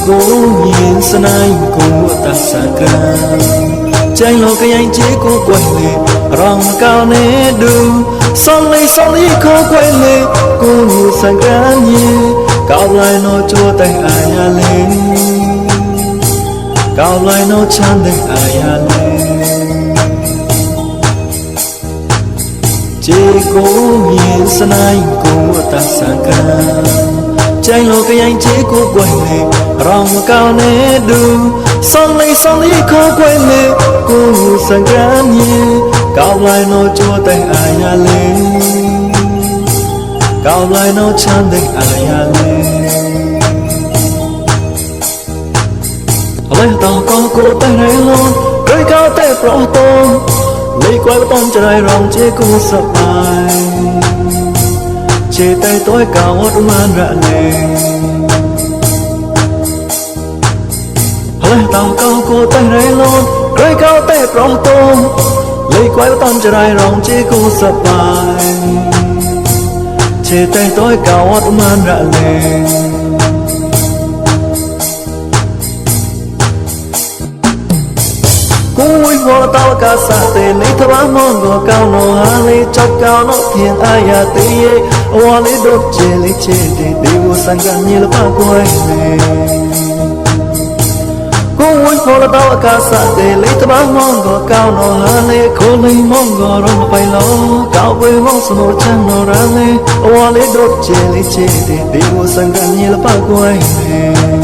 cô nhìn sân anh cô ta xa ca chạy lo cái anh chế cô quay lệ rong cao nè đường son lấy khó quay lệ cô nhìn sang cá nhé cao lại nó chua tay ai à lên cao lại nó chan tay ai à lên cô nhìn sân anh cô ta xa ca chạy lo cái anh chế cô quay lệ rong cao nè đường son lấy khó quay lệ cô sang cá nhé cao lại nó chua tay ai à lên cao lại nó chan tay ai à lên lấy tao có cô tay này luôn rơi cao tay pro tôm lấy quay tôm trời rong chế cô sập bài chế tay tối cao hót man rạ lên lấy tao cao cô tay này luôn rơi cao tay pro tôm lấy quay tôm trời rong chế cô sập bài chế tay tối cao hót man rạ lên cúi vô tao cả sa tê lấy thơ bá mong gò cao nô hà lấy chọc cao nô thiên ai à tê yê hoa lấy đốt chê lấy chê tê tê vô sang gan như là ba quay lê cúi vô tao cả sa tê lấy thơ bá mong gò cao nô hà lấy khô lấy mong gò rong bay lo cao với mong sơ mô chăng nô ra lê hoa lấy đốt chê lấy chê tê tê vô sang gan như là ba quay lê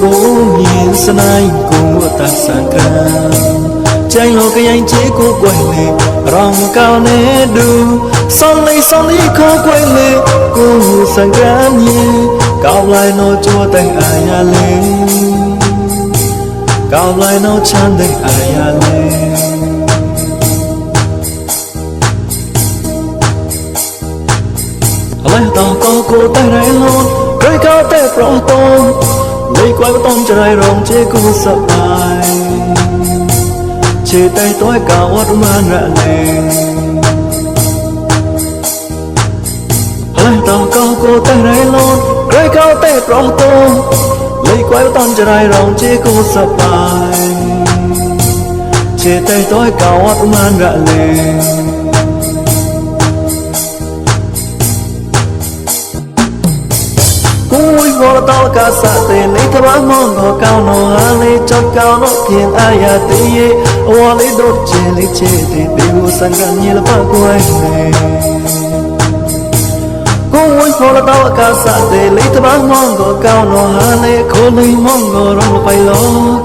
cô nhìn sân anh cô ta xa ca chạy lo cái anh chế cô quay lệ rong cao nè đường son lấy khó quay lệ cô sang cá nhé cao lại nó chua tay ai à lên cao lại nó chan tay ai à lên lấy tao có cô tay này luôn rơi cao tay pro tôm lấy quay tôm trời rong chế cô sập bài chế tay tối cao hót man rạ lên lấy tao cao cô tay này luôn rơi cao tay pro tôm lấy quay tôm trời rong chế cô sập bài chế tay tối cao hót man rạ lên cúi vô tao cả sa tê lấy thơ bá mong gò cao nô hà lấy chọc cao nô thiên ai à tê yê hoa lấy đốt chê lấy chê tê tê vô sang gan như là ba quay lê cúi vô tao cả sa tê lấy thơ bá mong gò cao nô hà lấy khô lấy mong gò rong bay lo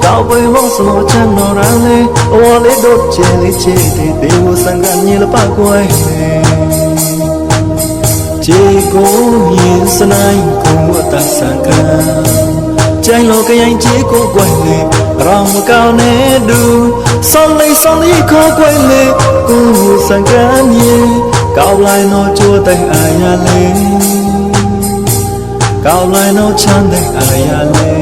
cao với mong sơ mô chăng nô ra lê hoa lấy đốt chê lấy chê tê tê vô sang gan như là ba quay lê cô nhìn sân anh cô ta xa ca chạy lo cái anh chế cô quay lệ rong cao nè đường son lấy khó quay lệ cô sang cá nhé cao lại nó chua tay ai à lên cao lại nó chan tay ai à lên